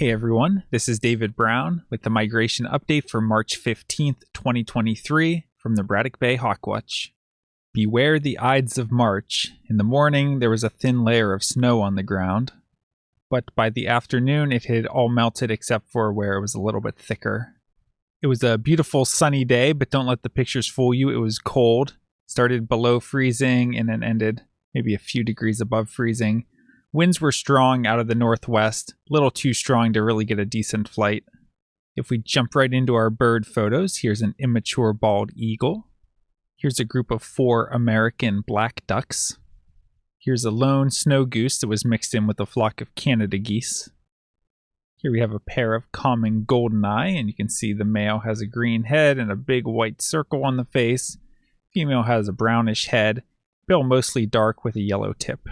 Hey everyone, this is David Brown with the migration update for March 15th, 2023 from the Braddock Bay Hawk Watch. Beware the Ides of March. In the morning, there was a thin layer of snow on the ground, but by the afternoon, it had all melted except for where it was a little bit thicker. It was a beautiful sunny day, but don't let the pictures fool you. It was cold, started below freezing and then ended maybe a few degrees above freezing. Winds were strong out of the northwest, a little too strong to really get a decent flight. If we jump right into our bird photos, here's an immature bald eagle. Here's a group of 4 American black ducks. Here's a lone snow goose that was mixed in with a flock of Canada geese. Here we have a pair of common goldeneye, and you can see the male has a green head and a big white circle on the face. Female has a brownish head, bill mostly dark with a yellow tip.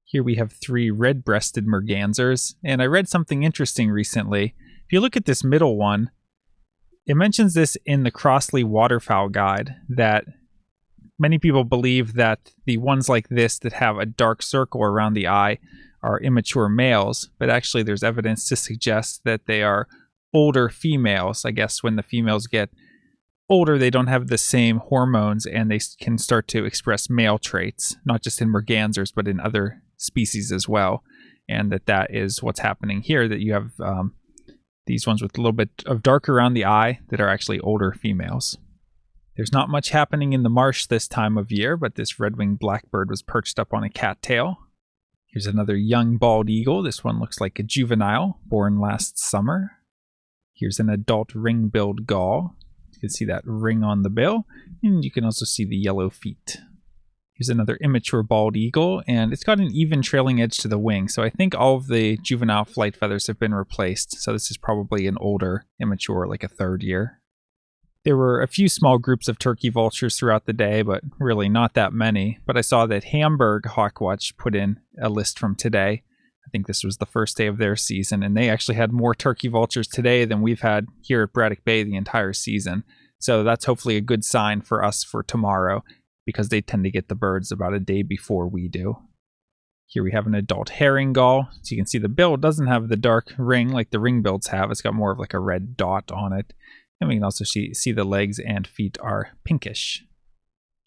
Here we have 3 red-breasted mergansers, and I read something interesting recently. If you look at this middle one, it mentions this in the Crossley Waterfowl Guide, that many people believe that the ones like this that have a dark circle around the eye are immature males, but actually there's evidence to suggest that they are older females. I guess when the females get older, they don't have the same hormones, and they can start to express male traits, not just in mergansers, but in other species as well, and that is what's happening here, that you have these ones with a little bit of dark around the eye that are actually older females. There's not much happening in the marsh this time of year, but this red-winged blackbird was perched up on a cattail. Here's another young bald eagle. This one looks like a juvenile, born last summer. Here's an adult ring-billed gull. You can see that ring on the bill, and you can also see the yellow feet. Here's another immature bald eagle, and it's got an even trailing edge to the wing, so I think all of the juvenile flight feathers have been replaced, so this is probably an older immature, like a 3rd year. There were a few small groups of turkey vultures throughout the day, but really not that many. But I saw that Hamburg Hawk Watch put in a list from today. I think this was the first day of their season, and they actually had more turkey vultures today than we've had here at Braddock Bay the entire season. So that's hopefully a good sign for us for tomorrow, because they tend to get the birds about a day before we do. Here we have an adult herring gull. So you can see the bill doesn't have the dark ring like the ring-bills have. It's got more of like a red dot on it. And we can also see the legs and feet are pinkish.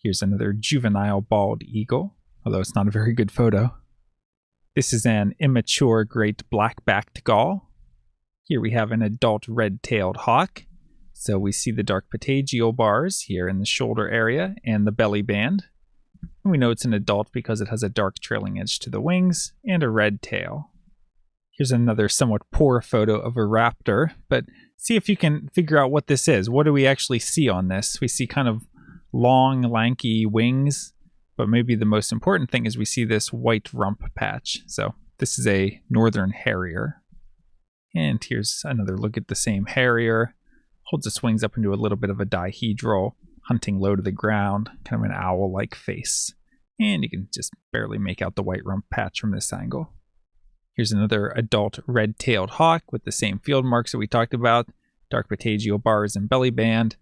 Here's another juvenile bald eagle, although it's not a very good photo. This is an immature great black-backed gull. Here we have an adult red-tailed hawk. So we see the dark patagial bars here in the shoulder area and the belly band. And we know it's an adult because it has a dark trailing edge to the wings and a red tail. Here's another somewhat poor photo of a raptor, but see if you can figure out what this is. What do we actually see on this? We see kind of long, lanky wings, but maybe the most important thing is we see this white rump patch. So this is a northern harrier. And here's another look at the same harrier. Holds its wings up into a little bit of a dihedral, hunting low to the ground, kind of an owl-like face. And you can just barely make out the white rump patch from this angle. Here's another adult red-tailed hawk with the same field marks that we talked about, dark patagial bars and belly band,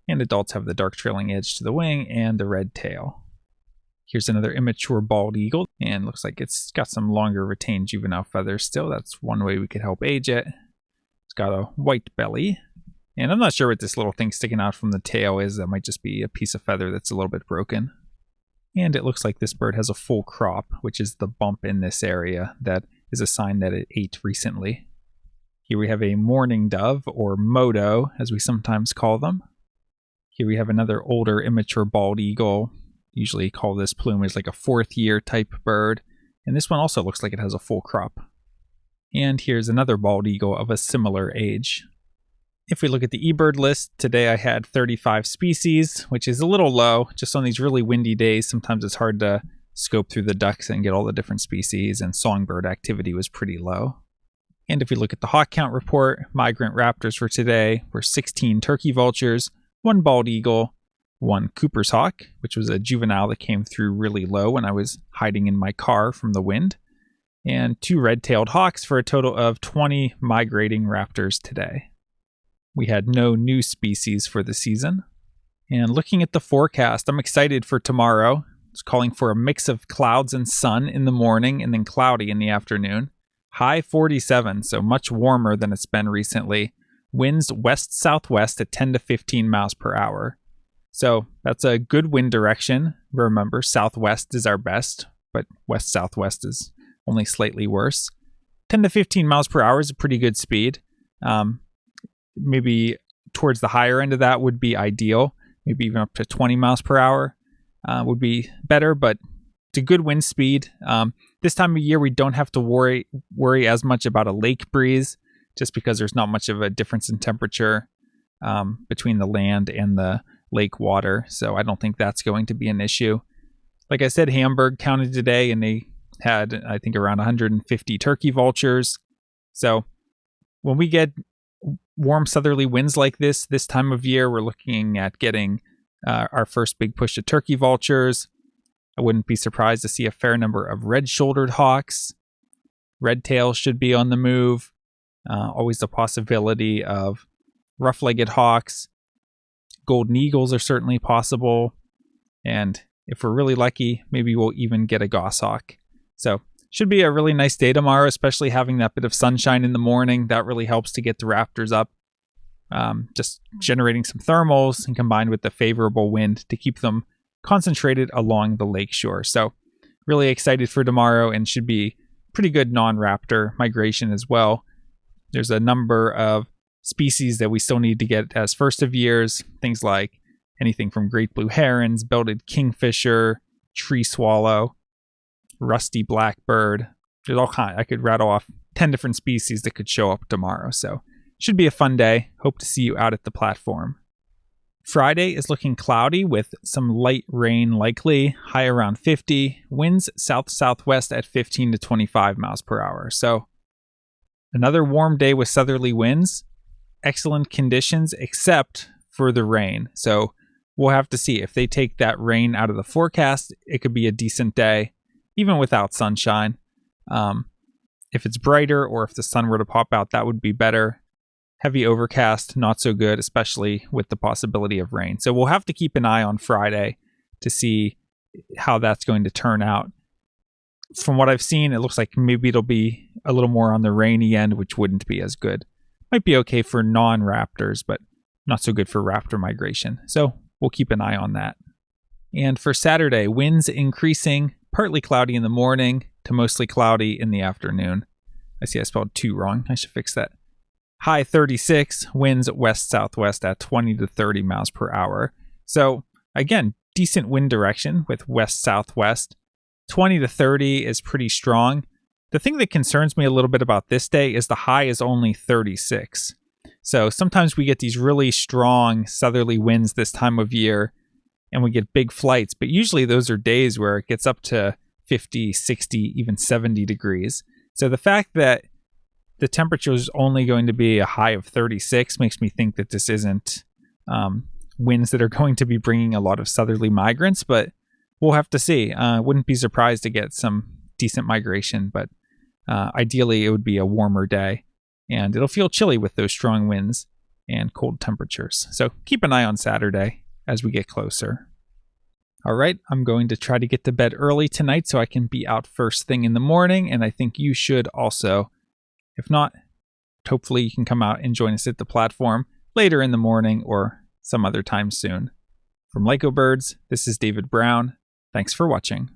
and adults have the dark trailing edge to the wing and the red tail. Here's another immature bald eagle, and looks like it's got some longer retained juvenile feathers still. That's one way we could help age it. It's got a white belly. And I'm not sure what this little thing sticking out from the tail is. That might just be a piece of feather that's a little bit broken. And it looks like this bird has a full crop, which is the bump in this area that is a sign that it ate recently. Here we have a mourning dove, or modo, as we sometimes call them. Here we have another older immature bald eagle. Usually call this plumage like a 4th year type bird. And this one also looks like it has a full crop. And here's another bald eagle of a similar age. If we look at the eBird list, today I had 35 species, which is a little low. Just on these really windy days, sometimes it's hard to scope through the ducks and get all the different species, and songbird activity was pretty low. And if we look at the HawkCount report, migrant raptors for today were 16 turkey vultures, 1 bald eagle, 1 Cooper's hawk, which was a juvenile that came through really low when I was hiding in my car from the wind, and 2 red-tailed hawks for a total of 20 migrating raptors today. We had no new species for the season. And looking at the forecast, I'm excited for tomorrow. It's calling for a mix of clouds and sun in the morning and then cloudy in the afternoon. high 47, so much warmer than it's been recently. Winds west-southwest at 10 to 15 miles per hour. So that's a good wind direction. Remember, southwest is our best, but west-southwest is only slightly worse. 10 to 15 miles per hour is a pretty good speed. Maybe towards the higher end of that would be ideal. Maybe even up to 20 miles per hour would be better, but it's a good wind speed. This time of year, we don't have to worry as much about a lake breeze, just because there's not much of a difference in temperature between the land and the lake water. So I don't think that's going to be an issue. Like I said, Hamburg counted today, and they had, I think, around 150 turkey vultures. So when we get warm southerly winds like this time of year, we're looking at getting our first big push of turkey vultures. I wouldn't be surprised to see a fair number of red-shouldered hawks. Red tails should be on the move. Always the possibility of rough-legged hawks. Golden eagles are certainly possible. And if we're really lucky, maybe we'll even get a goshawk. So should be a really nice day tomorrow, especially having that bit of sunshine in the morning. That really helps to get the raptors up. Just generating some thermals and combined with the favorable wind to keep them concentrated along the lakeshore. So really excited for tomorrow, and should be pretty good non-raptor migration as well. There's a number of species that we still need to get as first of years. Things like anything from great blue herons, belted kingfisher, tree swallow, rusty blackbird. There's all kinds. I could rattle off 10 different species that could show up tomorrow. So should be a fun day. Hope to see you out at the platform. Friday is looking cloudy with some light rain likely, high around 50, winds south-southwest at 15 to 25 miles per hour. So another warm day with southerly winds, excellent conditions except for the rain. So we'll have to see if they take that rain out of the forecast. It could be a decent day, even without sunshine. If it's brighter or if the sun were to pop out, that would be better. Heavy overcast, not so good, especially with the possibility of rain. So we'll have to keep an eye on Friday to see how that's going to turn out. From what I've seen, it looks like maybe it'll be a little more on the rainy end, which wouldn't be as good. Might be okay for non-raptors, but not so good for raptor migration. So we'll keep an eye on that. And for Saturday, winds increasing, partly cloudy in the morning to mostly cloudy in the afternoon. I see I spelled 2 wrong. I should fix that. High 36, winds west-southwest at 20 to 30 miles per hour. So again, decent wind direction with west-southwest. 20 to 30 is pretty strong. The thing that concerns me a little bit about this day is the high is only 36. So sometimes we get these really strong southerly winds this time of year, and we get big flights, but usually those are days where it gets up to 50, 60, even 70 degrees. So the fact that the temperature is only going to be a high of 36 makes me think that this isn't winds that are going to be bringing a lot of southerly migrants, but we'll have to see. Wouldn't be surprised to get some decent migration, but ideally it would be a warmer day, and it'll feel chilly with those strong winds and cold temperatures. So keep an eye on Saturday as we get closer. All right, I'm going to try to get to bed early tonight so I can be out first thing in the morning, and I think you should also. If not, hopefully you can come out and join us at the platform later in the morning or some other time soon. From Lyco Birds, this is David Brown. Thanks for watching.